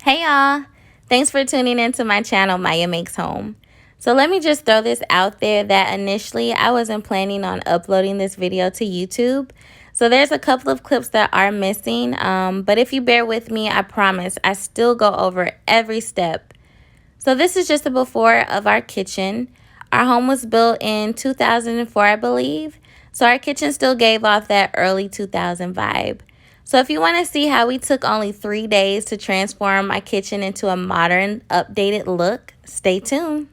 Hey y'all, thanks for tuning into my channel, Maya Makes Home. So let me just throw this out there that initially I wasn't planning on uploading this video to YouTube. So there's a couple of clips that are missing, but if you bear with me, I promise I still go over every step. So this is just a before of our kitchen. Our home was built in 2004, I believe. So our kitchen still gave off that early 2000 vibe. So if you want to see how we took only 3 days to transform my kitchen into a modern, updated look, stay tuned.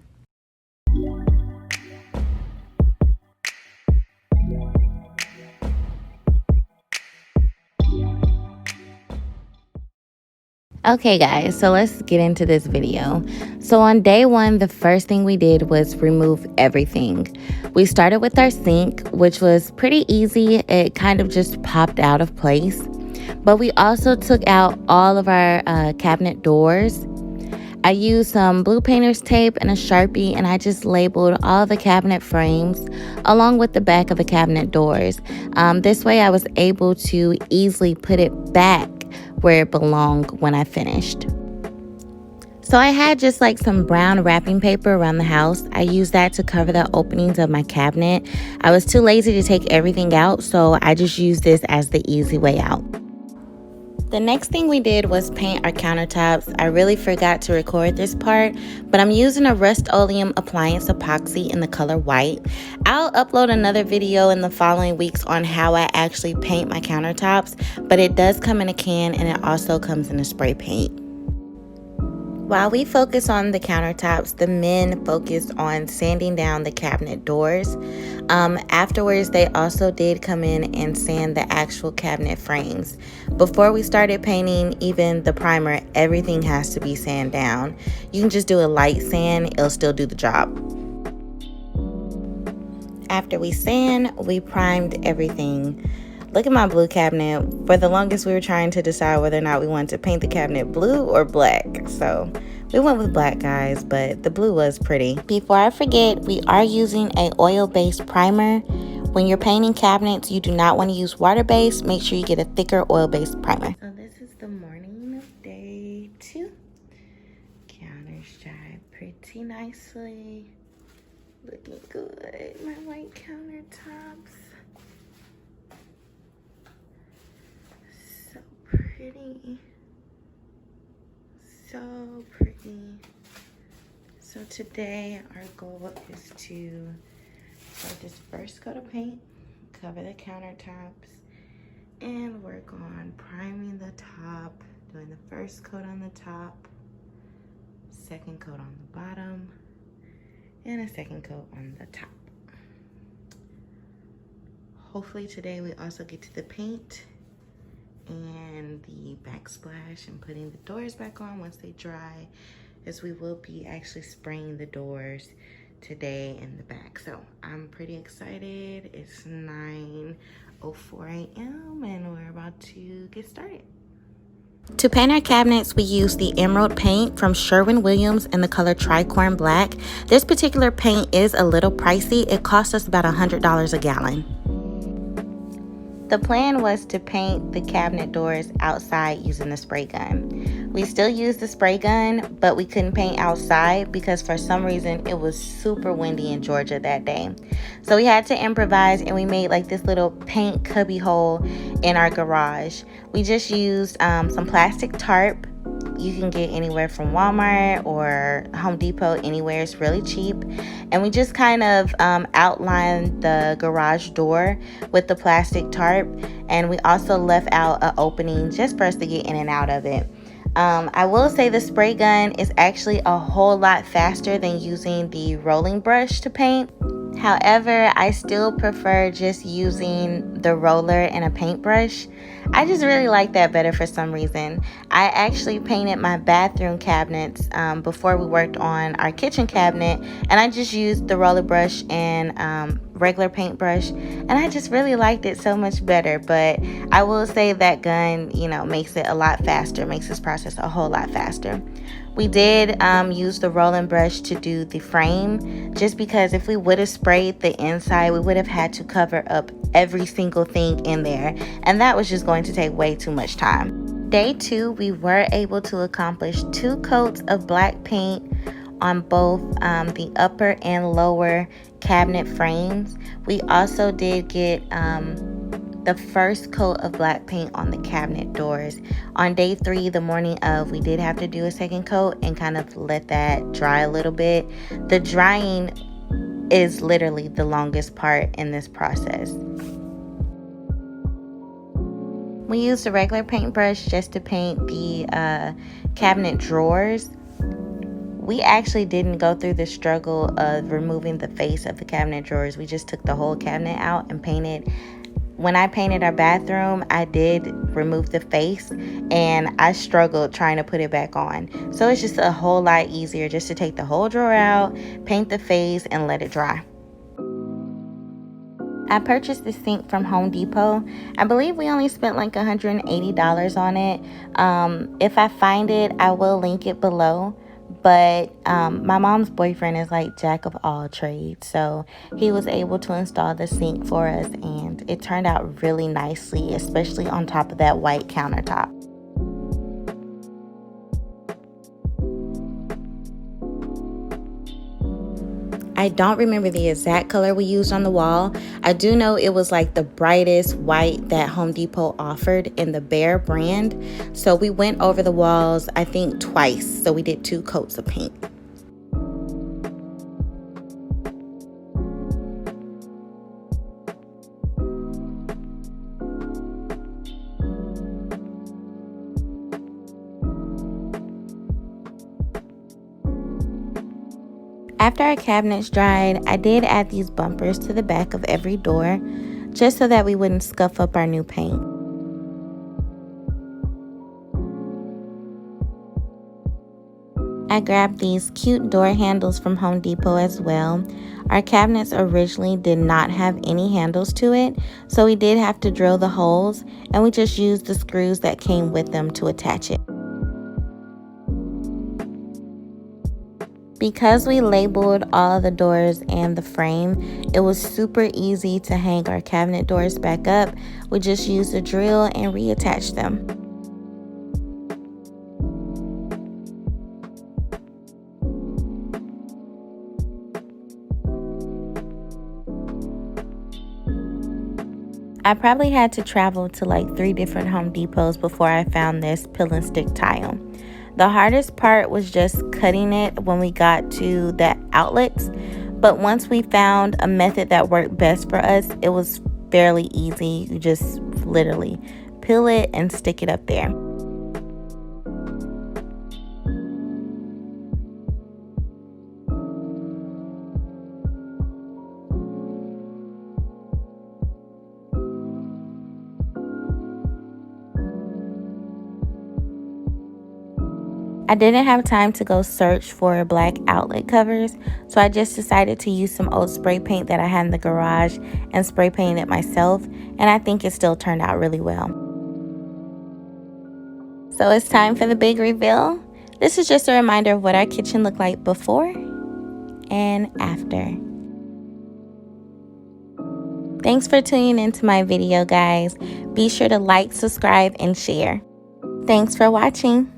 Okay guys, so let's get into this video. So on day one, the first thing we did was remove everything. We started with our sink, which was pretty easy. It kind of just popped out of place. But we also took out all of our cabinet doors. I used some blue painter's tape and a Sharpie, and I just labeled all the cabinet frames along with the back of the cabinet doors. This way I was able to easily put it back where it belonged when I finished. So I had just like some brown wrapping paper around the house. I used that to cover the openings of my cabinet. I was too lazy to take everything out, so I just used this as the easy way out. The next thing we did was paint our countertops. I really forgot to record this part, but I'm using a Rust-Oleum appliance epoxy in the color white. I'll upload another video in the following weeks on how I actually paint my countertops, but it does come in a can and it also comes in a spray paint. While we focus on the countertops, the men focused on sanding down the cabinet doors. Afterwards, they also did come in and sand the actual cabinet frames. Before we started painting even the primer, everything has to be sanded down. You can just do a light sand, it'll still do the job. After we sand, we primed everything. Look at my blue cabinet. For the longest, we were trying to decide whether or not we wanted to paint the cabinet blue or black. So we went with black, guys, but the blue was pretty. Before I forget, we are using an oil-based primer. When you're painting cabinets, you do not want to use water-based. Make sure you get a thicker oil-based primer. So this is the morning of day 2. Counters dry pretty nicely. Looking good. My white countertops. Pretty, so pretty. So today our goal is to start this first coat of paint, cover the countertops, and work on priming the top, doing the first coat on the top, second coat on the bottom, and a second coat on the top. Hopefully today we also get to the paint and the backsplash and putting the doors back on once they dry, as we will be actually spraying the doors today in the back. So I'm pretty excited. It's 9:04 a.m. and we're about to get started. To paint our cabinets, we use the emerald paint from Sherwin-Williams in the color tricorn black. This particular paint is a little pricey. It costs us about $100 a gallon. The plan was to paint the cabinet doors outside using the spray gun. We still used the spray gun, but we couldn't paint outside because for some reason it was super windy in Georgia that day. So we had to improvise, and we made like this little paint cubby hole in our garage. We just used some plastic tarp. You can get anywhere from Walmart or Home Depot, anywhere. It's really cheap. And we just kind of outlined the garage door with the plastic tarp. And we also left out an opening just for us to get in and out of it. I will say the spray gun is actually a whole lot faster than using the rolling brush to paint. However, I still prefer just using the roller and a paintbrush. I just really like that better for some reason. I actually painted my bathroom cabinets before we worked on our kitchen cabinet, and I just used the roller brush and regular paintbrush, and I just really liked it so much better. But I will say that gun, makes it a lot faster, makes this process a whole lot faster. We did use the rolling brush to do the frame, just because if we would have sprayed the inside, we would have had to cover up every single thing in there, and that was just going to take way too much time. day 2, we were able to accomplish 2 coats of black paint on both the upper and lower cabinet frames. We also did get the first coat of black paint on the cabinet doors. On day 3, the morning of, we did have to do a second coat and kind of let that dry a little bit. The drying is literally the longest part in this process. We used a regular paintbrush just to paint the cabinet drawers. We actually didn't go through the struggle of removing the face of the cabinet drawers. We just took the whole cabinet out and painted. When I painted our bathroom, I did remove the face and I struggled trying to put it back on. So it's just a whole lot easier just to take the whole drawer out, paint the face, and let it dry. I purchased the sink from Home Depot. I believe we only spent like $180 on it. If I find it, I will link it below. But my mom's boyfriend is like jack of all trades, so he was able to install the sink for us, and it turned out really nicely, especially on top of that white countertop. I don't remember the exact color we used on the wall. I do know it was like the brightest white that Home Depot offered in the Bear brand. So we went over the walls, I think twice. So we did 2 coats of paint. After our cabinets dried, I did add these bumpers to the back of every door, just so that we wouldn't scuff up our new paint. I grabbed these cute door handles from Home Depot as well. Our cabinets originally did not have any handles to it, so we did have to drill the holes, and we just used the screws that came with them to attach it. Because we labeled all of the doors and the frame, it was super easy to hang our cabinet doors back up. We just used a drill and reattach them. I probably had to travel to like 3 different Home Depots before I found this peel and stick tile. The hardest part was just cutting it when we got to the outlets, but once we found a method that worked best for us, it was fairly easy. You just literally peel it and stick it up there. I didn't have time to go search for black outlet covers, so I just decided to use some old spray paint that I had in the garage and spray paint it myself, and I think it still turned out really well. So it's time for the big reveal. This is just a reminder of what our kitchen looked like before and after. Thanks for tuning into my video, guys. Be sure to like, subscribe, and share. Thanks for watching.